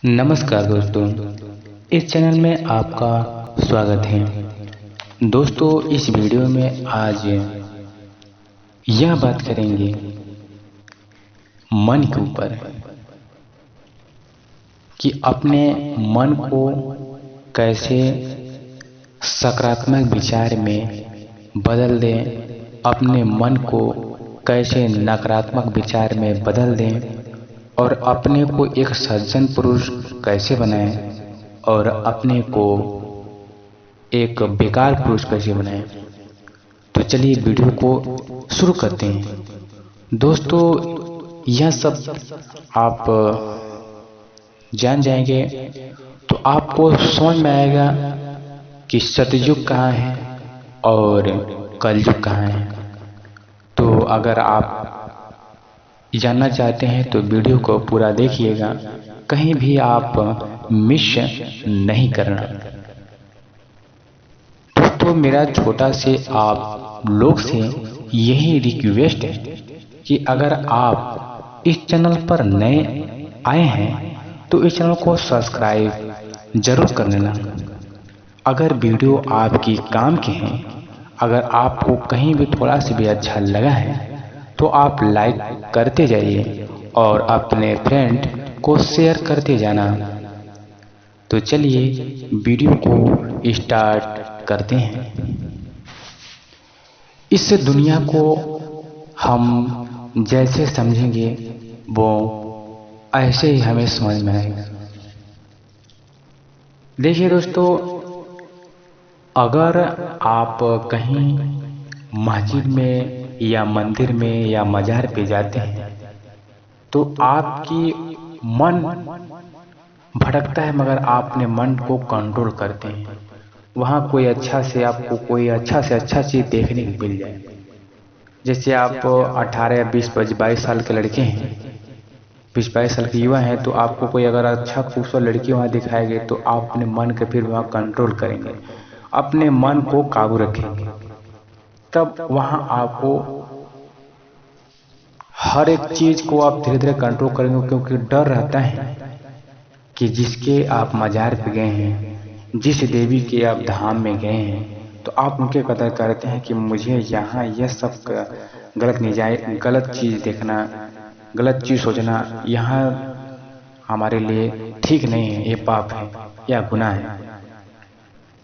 नमस्कार दोस्तों, इस चैनल में आपका स्वागत है। दोस्तों, इस वीडियो में आज यह बात करेंगे मन के ऊपर कि अपने मन को कैसे सकारात्मक विचार में बदल दें, अपने मन को कैसे नकारात्मक विचार में बदल दें और अपने को एक सज्जन पुरुष कैसे बनाएं और अपने को एक बेकार पुरुष कैसे बनाएं। तो चलिए वीडियो को शुरू करते हैं। दोस्तों, यह सब आप जान जाएंगे तो आपको समझ में आएगा कि सतयुग कहाँ है और कलयुग कहाँ है। तो अगर आप जानना चाहते हैं तो वीडियो को पूरा देखिएगा, कहीं भी आप मिस नहीं करना। दोस्तों, मेरा छोटा से आप लोग से यही रिक्वेस्ट है कि अगर आप इस चैनल पर नए आए हैं तो इस चैनल को सब्सक्राइब जरूर कर लेना। अगर वीडियो आपकी काम के हैं, अगर आपको कहीं भी थोड़ा सा भी अच्छा लगा है तो आप लाइक करते जाइए और अपने फ्रेंड को शेयर करते जाना। तो चलिए वीडियो को स्टार्ट करते हैं। इस दुनिया को हम जैसे समझेंगे वो ऐसे ही हमें समझ में आएगा। देखिए दोस्तों, अगर आप कहीं मस्जिद में या मंदिर में या मजार पे जाते हैं तो आपकी मन भटकता है, मगर आप अपने मन को कंट्रोल करते हैं। वहाँ कोई अच्छा से आपको कोई अच्छा चीज़ देखने को मिल जाए। जैसे आप 18 20 22 साल के लड़के हैं, 20 22 साल के युवा हैं, तो आपको कोई अगर अच्छा खूबसूरत लड़की वहाँ दिखाएगी तो आप अपने मन के फिर वहाँ कंट्रोल करेंगे, अपने मन को काबू रखेंगे। तब वहाँ आपको हर एक चीज को आप धीरे धीरे कंट्रोल करेंगे, क्योंकि डर रहता है कि जिसके आप मजार पे गए हैं, जिस देवी के आप धाम में गए हैं, तो आप उनके कदर करते हैं कि मुझे यहाँ यह सब गलत चीज देखना, गलत चीज सोचना यहाँ हमारे लिए ठीक नहीं है, ये पाप है या गुनाह है।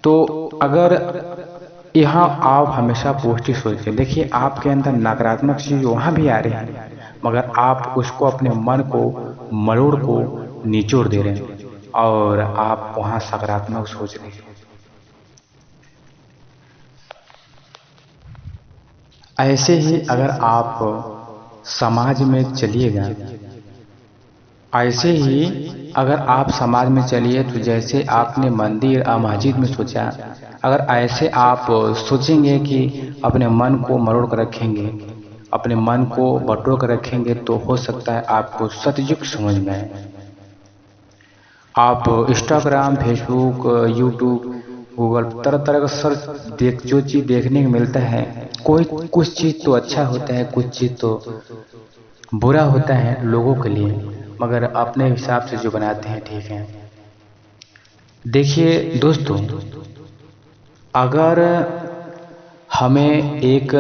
तो अगर यहाँ आप हमेशा पॉजिटिव सोचते हैं, देखिए आपके अंदर नकारात्मक चीज वहाँ भी आ रही है, मगर आप उसको अपने मन को मरोड़ को निचोड़ दे रहे हैं और आप वहाँ सकारात्मक सोच रहे हैं। ऐसे ही अगर आप समाज में चलिएगा, ऐसे ही अगर आप समाज में चलिए तो जैसे आपने मंदिर और मस्जिद में सोचा, अगर ऐसे आप सोचेंगे कि अपने मन को मरोड़ कर रखेंगे, अपने मन को बटोर कर रखेंगे, तो हो सकता है आपको सतयुग समझ में आए। आप इंस्टाग्राम, फेसबुक, यूट्यूब, गूगल तरह तरह का सर्च जो चीज़ देखने को मिलता है, कुछ चीज़ तो अच्छा होता है, कुछ चीज़ तो बुरा होता है लोगों के लिए, मगर अपने हिसाब से जो बनाते हैं ठीक है। देखिए दोस्तों, अगर हमें एक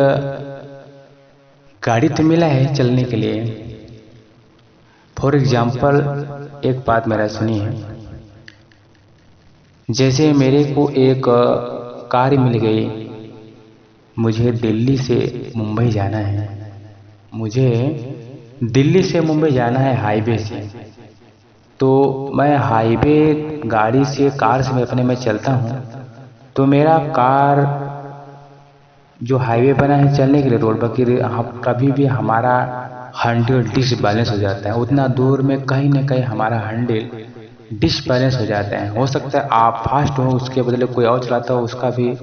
गाड़ी तो मिला है चलने के लिए, फॉर एग्जाम्पल एक बात मेरा सुनिए, जैसे मेरे को एक कार मिल गई, मुझे दिल्ली से मुंबई जाना है, मुझे दिल्ली से मुंबई जाना है हाईवे से, तो मैं हाईवे गाड़ी से कार से अपने में चलता हूँ, तो मेरा कार जो हाईवे बना है चलने के लिए रोड पर, कभी भी हमारा हैंडल डिसबैलेंस हो जाता है। उतना दूर में कहीं ना कहीं हमारा हैंडल डिसबैलेंस हो जाता है। हो सकता है आप फास्ट हो, उसके बदले कोई और चलाता हो, उसका भी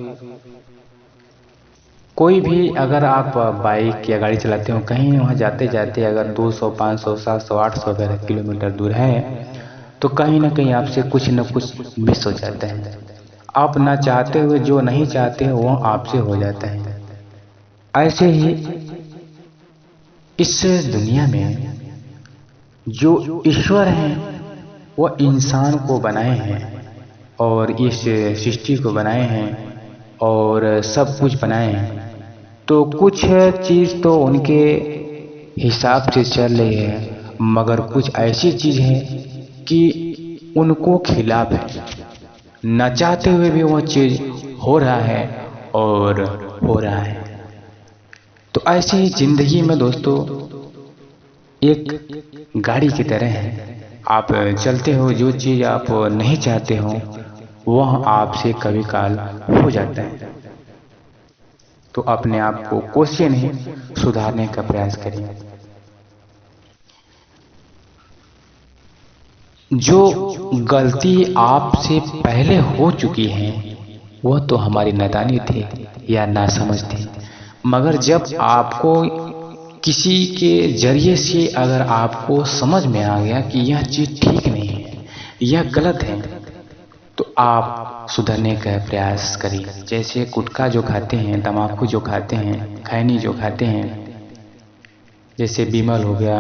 कोई भी अगर आप बाइक या गाड़ी चलाते हो, कहीं वहाँ जाते जाते अगर 200 500 700 800 किलोमीटर दूर है तो कहीं ना कहीं आपसे कुछ न कुछ मिस हो जाता है। आप ना चाहते हुए जो नहीं चाहते हो वो आपसे हो जाता है। ऐसे ही इस दुनिया में जो ईश्वर हैं वो इंसान को बनाए हैं और इस सृष्टि को बनाए हैं और सब कुछ बनाए हैं, तो कुछ चीज़ तो उनके हिसाब से चल रही है, मगर कुछ ऐसी चीज़ है कि उनको खिलाफ है। न चाहते हुए भी वो चीज़ हो रहा है और हो रहा है। तो ऐसे ही जिंदगी में दोस्तों एक गाड़ी की तरह है, आप चलते हो, जो चीज़ आप नहीं चाहते हो वह आपसे कभी काल हो जाता है। तो अपने आप को कोशिश नहीं, सुधारने का प्रयास करिए। जो गलती आपसे पहले हो चुकी है वह तो हमारी नादानी थी या नासमझ थी, मगर जब आपको किसी के जरिए से अगर आपको समझ में आ गया कि यह चीज़ ठीक नहीं है, यह गलत है, तो आप सुधरने का प्रयास करिए। जैसे गुटखा जो खाते हैं, तम्बाकू जो खाते हैं, खैनी जो खाते हैं, जैसे बिमल हो गया,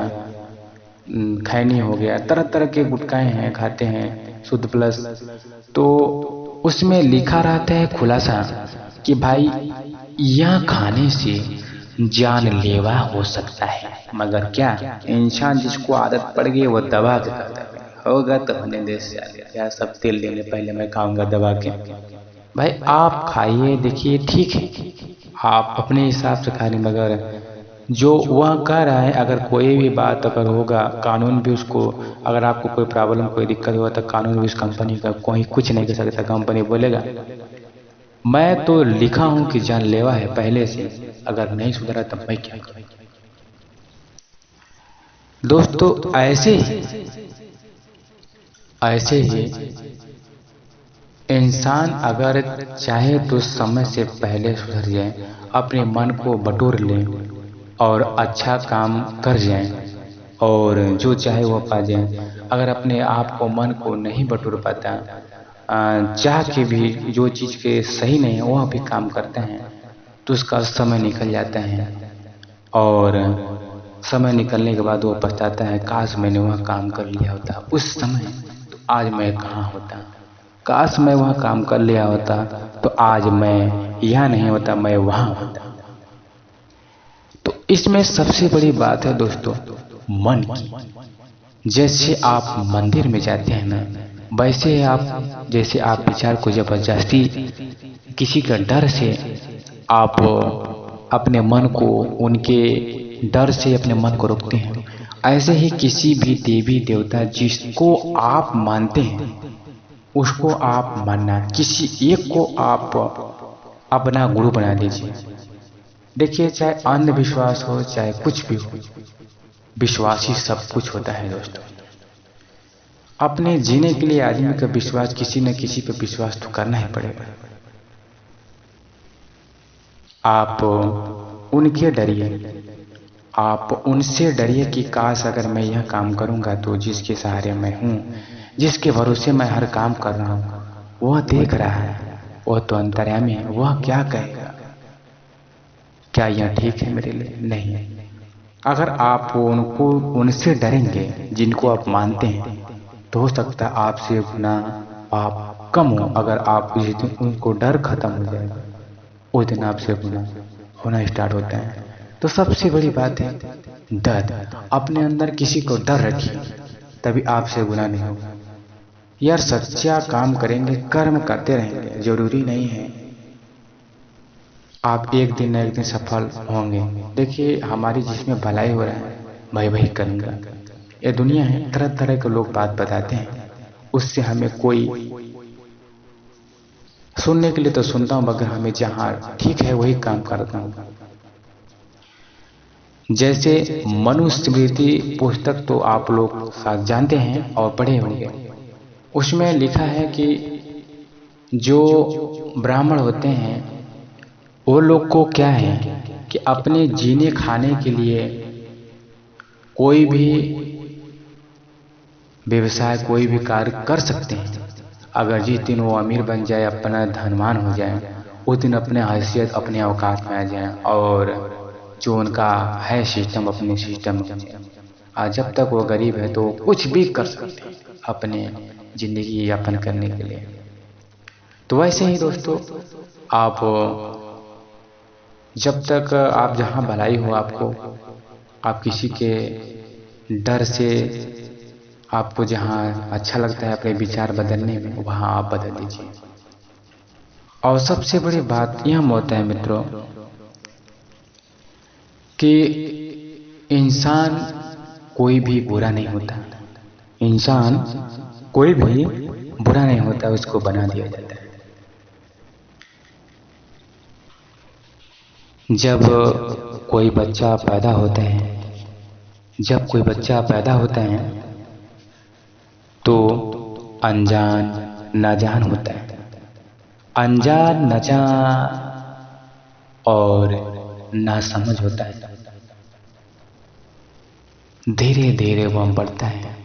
खैनी हो गया, तरह तरह के गुटखाएं हैं, खाते हैं शुद्ध प्लस, तो उसमें लिखा रहता है खुलासा कि भाई यह खाने से जानलेवा हो सकता है, मगर क्या इंसान जिसको आदत पड़ गई वो दबा के खाता है, होगा तो होने दे, यार सब तेल लेने पहले मैं खाऊंगा दबा के। भाई आप खाइए, देखिए ठीक है, आप अपने हिसाब से खा लें, मगर जो वह कह रहा है, अगर कोई भी बात अगर होगा, कानून भी उसको, अगर आपको कोई प्रॉब्लम कोई दिक्कत हुआ तो कानून भी उस कंपनी का कोई कुछ नहीं कर सकता। कंपनी बोलेगा मैं तो लिखा हूं कि जानलेवा है पहले से, अगर नहीं सुधरा तब मैं क्या करूं। दोस्तों ऐसे ही इंसान अगर चाहे तो समय से पहले सुधर जाए, अपने मन को बटोर ले और अच्छा काम कर जाए और जो चाहे वो पा जाए। अगर अपने आप को मन को नहीं बटोर पाता, चाह के भी जो चीज़ के सही नहीं है वह भी काम करते हैं, तो उसका समय निकल जाता है और समय निकलने के बाद वो पछताता है, काश मैंने वह काम कर लिया होता उस समय, तो आज मैं कहाँ होता। काश मैं वह काम कर लिया होता तो आज मैं यहाँ नहीं होता, मैं वहाँ होता। तो इसमें सबसे बड़ी बात है दोस्तों मन की। जैसे आप मंदिर में जाते हैं ना, वैसे आप जैसे आप विचार को जबरदस्ती किसी का डर से आप अपने मन को, उनके डर से अपने मन को रोकते हैं, ऐसे ही किसी भी देवी देवता जिसको आप मानते हैं उसको आप मानना, किसी एक को आप अपना गुरु बना दीजिए। देखिए चाहे अंधविश्वास हो चाहे कुछ भी हो, विश्वास ही सब कुछ होता है दोस्तों। अपने जीने के लिए आदमी का विश्वास, किसी न किसी पे विश्वास तो करना ही पड़ेगा। आप उनके डरिए, आप उनसे डरिए कि काश अगर मैं यह काम करूंगा तो जिसके सहारे मैं हूँ, जिसके भरोसे मैं हर काम कर रहा हूँ, वह देख रहा है, वह तो अंतर्यामी है, वह क्या कहेगा, क्या यह ठीक है मेरे लिए? नहीं। अगर आप उनसे डरेंगे जिनको आप मानते हैं, तो हो सकता है आपसे गुना पाप कम हो। अगर आप जिस दिन उनको डर खत्म हो जाएगा उस दिन आपसे गुना होना स्टार्ट होता है। तो सबसे बड़ी बात है डर। अपने अंदर किसी को डर रखिए, तभी आपसे गुनाह नहीं होगा। यार सच्चा काम करेंगे, कर्म करते रहेंगे, जरूरी नहीं है आप एक दिन न एक दिन सफल होंगे। देखिए हमारी जिसमें भलाई हो रहा है मैं वही करूँगा। ये दुनिया है, तरह तरह के लोग बात बताते हैं, उससे हमें कोई सुनने के लिए तो सुनता हूँ, मगर हमें जहाँ ठीक है वही काम करता हूँ। जैसे मनुस्मृति पुस्तक तो आप लोग शायद जानते हैं और पढ़े होंगे, उसमें लिखा है कि जो ब्राह्मण होते हैं वो लोग को क्या है कि अपने जीने खाने के लिए कोई भी व्यवसाय, कोई भी कार्य कर सकते हैं। अगर जिस दिन वो अमीर बन जाए, अपना धनवान हो जाए, उस दिन अपने हैसियत अपने औकात में आ जाए और जो उनका है सिस्टम अपने सिस्टम में। जब तक वो गरीब है तो कुछ भी कर सकते हैं। अपने ज़िंदगी यापन करने के लिए। तो वैसे ही दोस्तों, आप जब तक आप जहाँ भलाई हो आपको, आप किसी के डर से, आपको जहाँ अच्छा लगता है अपने विचार बदलने में, वहाँ आप बदल दीजिए। और सबसे बड़ी बात यह होता है मित्रों कि इंसान कोई भी बुरा नहीं होता। इंसान कोई भी बुरा नहीं होता, उसको बना दिया जाता है। जब कोई बच्चा पैदा होता है, जब कोई बच्चा पैदा होता है तो अनजान नाजान होता है। अनजान नाजान और नासमझ होता है। धीरे धीरे वह बढ़ता है।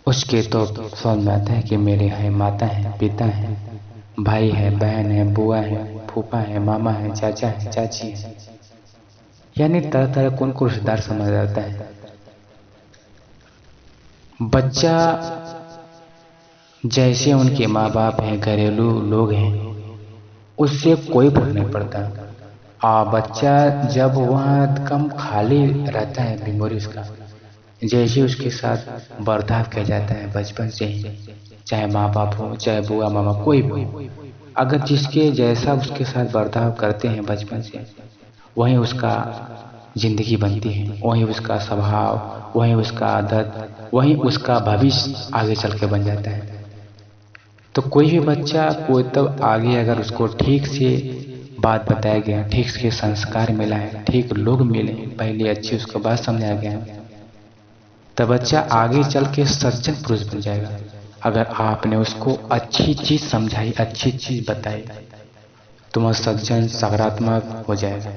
उसके तो समझ में आता है कि मेरे हैं माता है, पिता है, भाई है, बहन है, बुआ है, फूफा है, मामा है, चाचा है, चाची है, यानी तरह तरह कौन को रिश्तेदार समझ आता है। बच्चा जैसे उनके माँ बाप हैं, घरेलू लोग हैं, उससे कोई फर्क नहीं पड़ता। बच्चा जब वह कम खाली रहता है, मेमोरीज का, जैसे उसके साथ बर्ताव किया जाता है बचपन से ही, चाहे माँ बाप हो, चाहे बुआ मामा, कोई भी हो, अगर जिसके जैसा उसके साथ बर्ताव करते हैं बचपन से, वहीं उसका जिंदगी बनती है, वहीं उसका स्वभाव, वहीं उसका आदत, वहीं उसका भविष्य आगे चल के बन जाता है। तो कोई भी बच्चा को तब आगे अगर उसको ठीक से बात बताया गया, ठीक से संस्कार मिला है, ठीक लोग मिले, पहले अच्छी उसको बात समझाया गया, तब बच्चा आगे चल के सज्जन पुरुष बन जाएगा। अगर आपने उसको अच्छी चीज समझाई, अच्छी चीज बताई, तो वह सज्जन सकारात्मक हो जाएगा।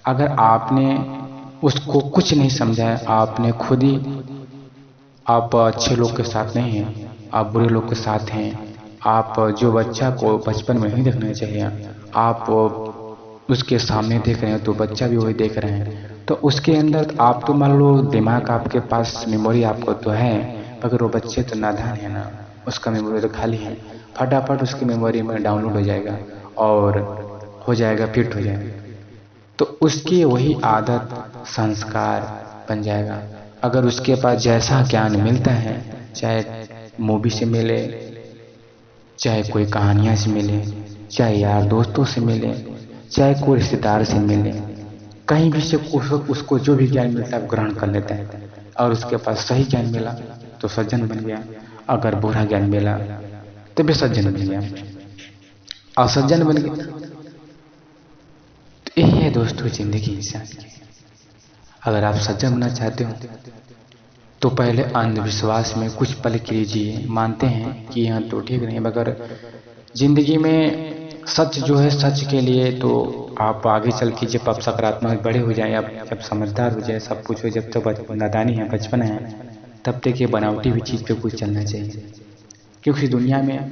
अगर आपने उसको कुछ नहीं समझाया, आपने खुद ही, आप अच्छे लोग के साथ नहीं हैं, आप बुरे लोग के साथ हैं, आप जो बच्चा को बचपन में नहीं देखना चाहिए आप उसके सामने देख रहे हैं, तो बच्चा भी वही देख रहे हैं, तो उसके अंदर आप तो मान लो दिमाग आपके पास, मेमोरी आपको तो है, मगर वो बच्चे तो नादान है ना, उसका मेमोरी तो खाली है, फटाफट उसकी मेमोरी में डाउनलोड हो जाएगा और हो जाएगा, फिट हो जाएगा। तो उसकी वही आदत, संस्कार बन जाएगा। अगर उसके पास जैसा ज्ञान मिलता है, चाहे मूवी से मिले, चाहे कोई कहानियाँ से मिले, चाहे यार दोस्तों से मिले, चाहे कोई रिश्तेदार से मिले, कहीं भी से उसको जो भी ज्ञान मिलता है ग्रहण कर लेता है। और उसके पास सही ज्ञान मिला तो सज्जन बन गया, अगर बुरा ज्ञान मिला तो बेसज्जन बन गया, असज्जन बन गया। तो यही है दोस्तों जिंदगी इंसान की। अगर आप सज्जन बनना चाहते हो तो पहले अंधविश्वास में कुछ पल कीजिए, मानते हैं कि यहाँ तो ठीक नहीं, मगर जिंदगी में सच जो है, सच के लिए तो आप आगे चल के जब आप सकारात्मक बड़े हो जाएं, आप जब समझदार हो जाए, सब कुछ हो, जब तक नादानी है, बचपन है, तब तक ये बनावटी भी चीज़ पे कुछ चलना चाहिए। क्योंकि दुनिया में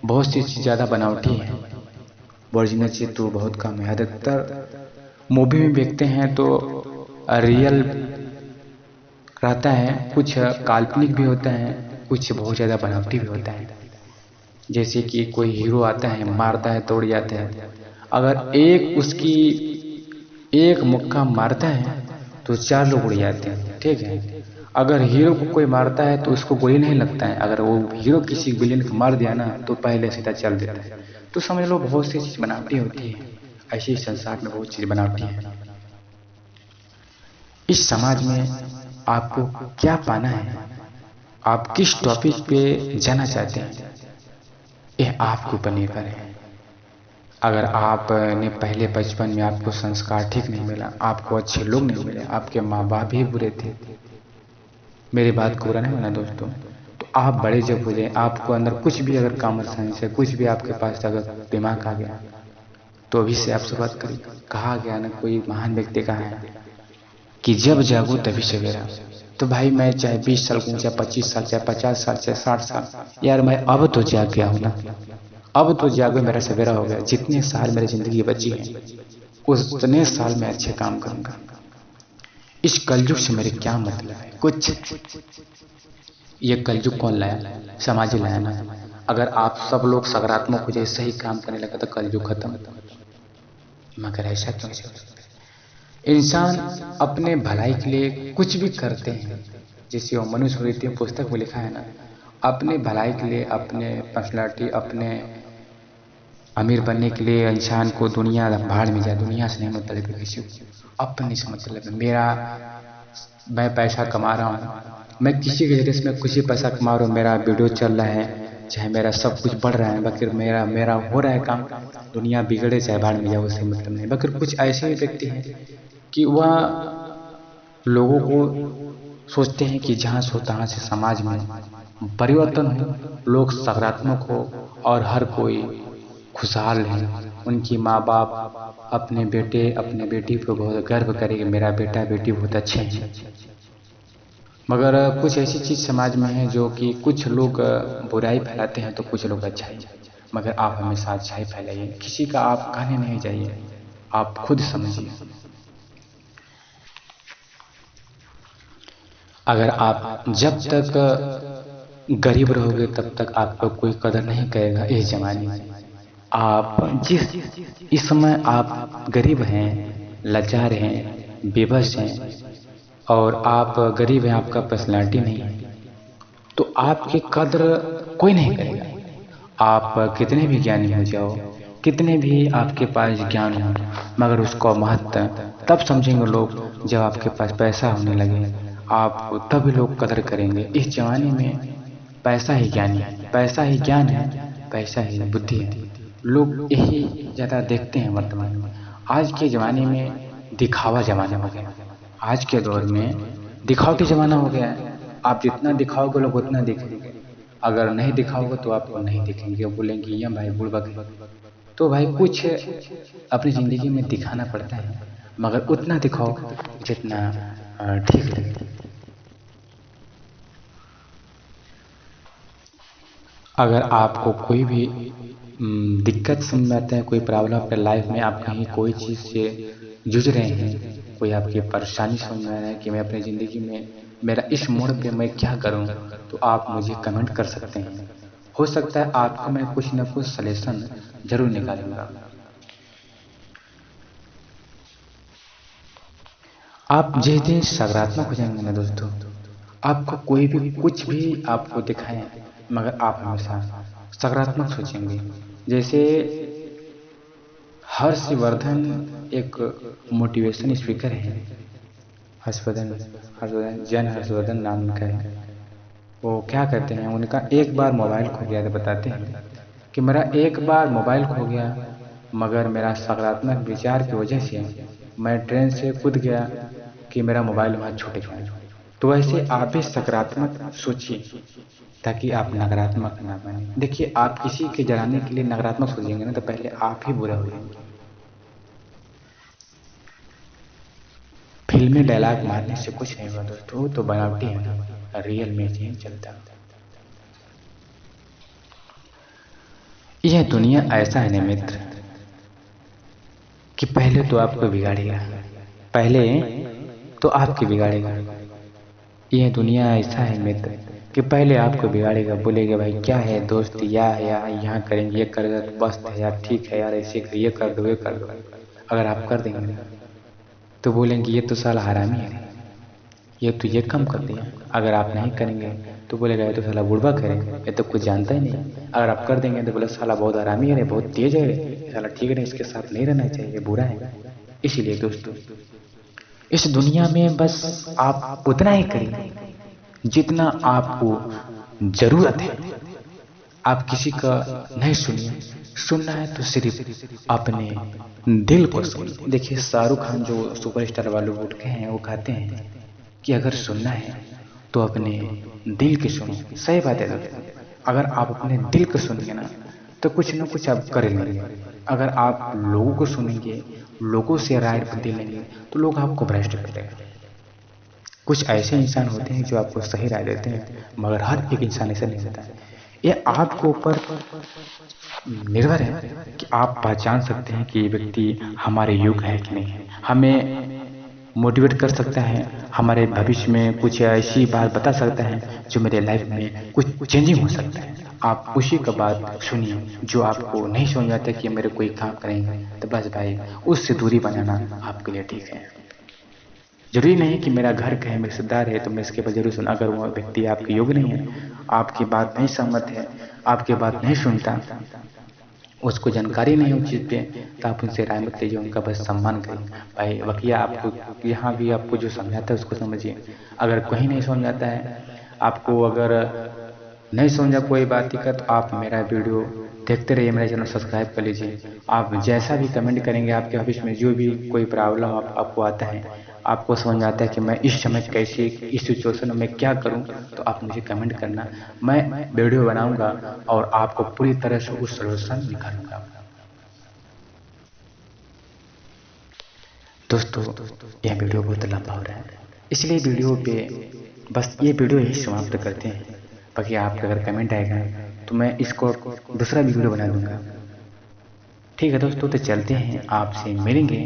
बहुत सी चीज़ ज़्यादा बनावटी है, ओरिजिनल चीज़ तो बहुत कम है। अधिकतर मूवी में देखते हैं तो रियल रहता है, कुछ काल्पनिक भी होता है, कुछ बहुत ज़्यादा बनावटी भी होता है। जैसे कि कोई हीरो आता है, मारता है, तोड़ जाता है, अगर एक मुक्का मारता है तो 4 लोग उड़ जाते हैं, ठीक है। अगर हीरो को कोई मारता है तो उसको गोली नहीं लगता है, अगर वो हीरो किसी विलेन को मार दिया ना तो पहले सीधा चल देता है। तो समझ लो बहुत सी चीज़ बनावटी होती है, ऐसे ही संसार में बहुत चीज़ बनावटी है। इस समाज में आपको क्या पाना है, आप किस टॉपिक पे जाना चाहते हैं, यह आपके ऊपर निर्भर है। अगर आपने पहले बचपन में आपको संस्कार ठीक नहीं मिला, आपको अच्छे लोग नहीं मिले, आपके माँ बाप भी बुरे थे, मेरी बात को बुरा नहीं माना दोस्तों, तो आप बड़े जब हो जाए, आपको अंदर कुछ भी अगर कॉमन सेंस है, कुछ भी आपके पास अगर दिमाग आ गया, तो अभी से आपसे बात करिए। कहा गया ना, कोई महान व्यक्ति कहा है कि जब जागो तभी सवेरा। तो भाई मैं चाहे 20 साल को, चाहे 25 साल, चाहे 50 साल, चाहे 60 साल, यार मैं अब तो जाग गया हूँ ना, अब तो जागो, मेरा सवेरा हो गया। जितने साल मेरी जिंदगी बची है उतने साल में अच्छे काम करूंगा। इस कलयुग से मेरे क्या मतलब है कुछ। ये कलयुग कौन लाया? समाज ही लाया ना। अगर आप सब लोग सकारात्मक हो जाए, सही काम करने लगे तो कलयुग खत्म। मगर ऐसा क्यों? इंसान अपने भलाई के लिए कुछ भी करते हैं। जैसे वो मनुस्मृति पुस्तक में लिखा है ना, अपने भलाई के लिए, अपने पर्सनालिटी, अपने अमीर बनने के लिए इंसान को दुनिया भाड़ में जाए, दुनिया से नहीं मतलब है किसी को, अपने से मतलब है। मेरा, मैं पैसा कमा रहा हूँ, मैं किसी के जरिए से मैं कुछ ही पैसा कमा रहा हूँ, मेरा वीडियो चल रहा है, चाहे मेरा सब कुछ बढ़ रहा है, बाकी मेरा मेरा हो रहा है काम, दुनिया बिगड़े चाहे भाड़ में जाए, उससे मतलब नहीं। बाकी कुछ ऐसे ही व्यक्ति हैं कि वह लोगों को सोचते हैं कि जहाँ से हो तहाँ से समाज में परिवर्तन हो, लोग सकारात्मक हो और हर कोई खुशहाल रहे। उनकी माँ बाप अपने बेटे अपने बेटी पर बहुत गर्व करे कि मेरा बेटा बेटी बहुत अच्छे हैं। मगर कुछ ऐसी चीज़ समाज में है जो कि कुछ लोग बुराई फैलाते हैं तो कुछ लोग अच्छाई। मगर आप हमेशा अच्छाई फैलाइए, किसी का आप कहने नहीं जाइए, आप खुद समझिए। अगर आप जब तक गरीब रहोगे तब तक आपका कोई कदर नहीं करेगा इस जमाने में। आप जिस इस समय आप गरीब हैं, लाचार हैं, बेबस हैं और आप गरीब हैं, आपका पर्सनालिटी नहीं है, तो आपकी कद्र कोई नहीं करेगा। आप कितने भी ज्ञानी हो जाओ, कितने भी आपके पास ज्ञान हो, मगर उसको महत्व तब समझेंगे लोग जब आपके पास पैसा होने लगे, आपको तभी लोग कदर करेंगे। इस जमाने में पैसा ही ज्ञान है, पैसा ही ज्ञान है, पैसा ही बुद्धि है। लोग यही ज़्यादा देखते हैं वर्तमान में। आज के ज़माने में दिखावा ज़माना हो गया, आज के दौर में दिखावटी ज़माना हो गया है। आप जितना दिखाओगे लोग उतना देखेंगे, अगर नहीं दिखाओगे तो आपको नहीं देखेंगे, बोलेंगे ये भाई बुड़बक है। तो भाई कुछ अपनी ज़िंदगी में दिखाना पड़ता है, मगर उतना दिखाओ जितना ठीक लगे। अगर आपको कोई भी दिक्कत समझ में आता है, कोई प्रॉब्लम आपके लाइफ में, आप कहीं कोई चीज़ से जूझ रहे हैं, कोई आपकी परेशानी समझ में आ रहा है कि मैं अपनी ज़िंदगी में मेरा इस मोड़ पे मैं क्या करूं, तो आप मुझे कमेंट कर सकते हैं। हो सकता है आपको मैं कुछ ना कुछ सलेशन जरूर निकालूंगा। आप जिस दिन सकारात्मक हो जाएंगे ना दोस्तों, आपको कोई भी कुछ भी आपको दिखाएं, मगर आप हमेशा सकारात्मक सोचेंगे। जैसे हर्षवर्धन एक मोटिवेशन स्पीकर है, हर्षवर्धन हर्षवर्धन जन हर्षवर्धन नाम उनका है। वो क्या कहते हैं, उनका एक बार मोबाइल खो गया तो बताते हैं कि मेरा एक बार मोबाइल खो गया, मगर मेरा सकारात्मक विचार की वजह से मैं ट्रेन से कूद गया कि मेरा मोबाइल वहाँ छूट गया। तो वैसे आप भी सकारात्मक सोचिए ताकि आप नकारात्मक ना बने। देखिए, आप किसी के जलाने के लिए नकारात्मक सोचेंगे ना तो पहले आप ही बुरा हो जाएंगे। फिल्मी डायलॉग मारने से कुछ नहीं हुआ दोस्तों, तो बनावटी है ना, रियल में नहीं चलता। यह दुनिया ऐसा है ना मित्र कि पहले तो आपको बिगाड़ेगा, पहले तो आपके बिगाड़ेगा। यह दुनिया ऐसा है मित्र कि पहले आपको बिगाड़ेगा, बोलेगा भाई क्या है दोस्त, या यहाँ करेंगे, ये कर तो बस है यार, ठीक है यार, ऐसे ये कर दो ये कर दो। अगर आप कर देंगे तो बोलेंगे ये तो साला हरामी है, ये तो ये कम कर दिया। अगर आप नहीं करेंगे तो बोलेगा ये तो साला बुढ़बा करे, ये तो कुछ जानता ही नहीं। अगर आप कर देंगे तो बोले साला बहुत हरामी है, बहुत तेज है, साला ठीक है, इसके साथ नहीं रहना चाहिए, बुरा है। इसीलिए दोस्तों, इस दुनिया में बस आप उतना ही करिए जितना आपको जरूरत है। आप किसी का नहीं सुनिए, सुनना है तो सिर्फ अपने दिल को सुनिए। देखिए, शाहरुख खान जो सुपरस्टार बॉलीवुड के हैं, वो कहते हैं कि अगर सुनना है तो अपने दिल की सुनो। सही बात है दोस्तों, अगर आप अपने दिल को सुनेंगे ना तो कुछ ना कुछ आप कर लेंगे। अगर आप लोगों को सुनेंगे, लोगों से राय बुद्धि लेंगे तो लोग आपको भ्रष्ट कर देंगे। कुछ ऐसे इंसान होते हैं जो आपको सही राय देते हैं, मगर हर एक इंसान ऐसा नहीं होता है। ये आपके ऊपर निर्भर है कि आप पहचान सकते हैं कि ये व्यक्ति हमारे युग है कि नहीं है। हमें मोटिवेट कर सकता है, हमारे भविष्य में कुछ ऐसी बात बता सकता है जो मेरे लाइफ में कुछ चेंजिंग हो सकता है। आप उसी का बात सुनिए। जो आपको नहीं समझ आता कि मेरे कोई काम करेंगे तो बस भाई उससे दूरी बनाना आपके लिए ठीक है। जरूरी नहीं कि मेरा घर का है, मेरे रिश्तेदार है तो मैं इसके बाद जरूर सुन। अगर वो व्यक्ति आपके योग्य नहीं है, आपकी बात नहीं सहमत है, आपकी बात नहीं सुनता, उसको जानकारी नहीं उस चीज़ पे, तो आप उनसे राय मत लीजिए, उनका बस सम्मान करिए। भाई वकिया आपको यहाँ भी आपको जो समझाता है उसको समझिए। अगर कहीं नहीं समझ आता है, आपको अगर नहीं समझा कोई बात का, तो आप मेरा वीडियो देखते रहिए, मेरा चैनल सब्सक्राइब कर लीजिए। आप जैसा भी कमेंट करेंगे, आपके ऑफिस में जो भी कोई प्रॉब्लम आपको आता है, आपको समझ आता है कि मैं इस समय कैसे इस सिचुएशन में क्या करूं, तो आप मुझे कमेंट करना, मैं वीडियो बनाऊंगा और आपको पूरी तरह से उस सॉल्यूशन निकालूंगा। दोस्तों, यह वीडियो बहुत लंबा हो रहा है, इसलिए वीडियो पे बस ये वीडियो ही समाप्त करते हैं। बाकी आपका अगर कमेंट आएगा तो मैं इसको दूसरा भी वीडियो बना दूंगा। ठीक है दोस्तों, तो चलते हैं, आपसे मिलेंगे